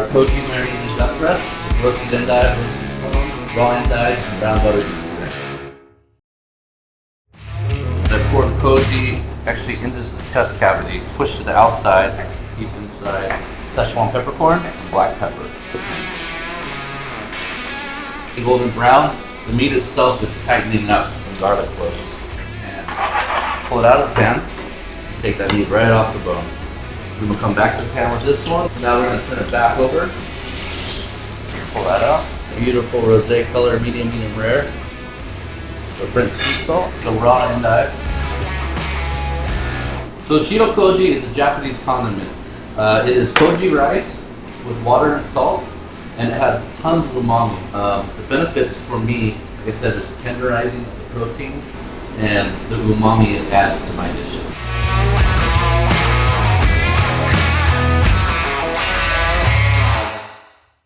our koji marinated duck breast, with roasted endive, roasted bones, raw endive, and brown butter beef. I pour the koji actually into the chest cavity, push to the outside, keep inside Szechuan peppercorn and black pepper. The golden brown, the meat itself is tightening up when garlic flows. And pull it out of the pan, and take that meat right off the bone. Then we'll come back to the pan with this one. Now we're going to turn it back over. Pull that out. Beautiful rosé color, medium rare. The French sea salt, the raw endive. So Shio Koji is a Japanese condiment. It is koji rice with water and salt, and it has tons of umami. The benefits for me, like I said, is tenderizing the protein and the umami it adds to my dishes.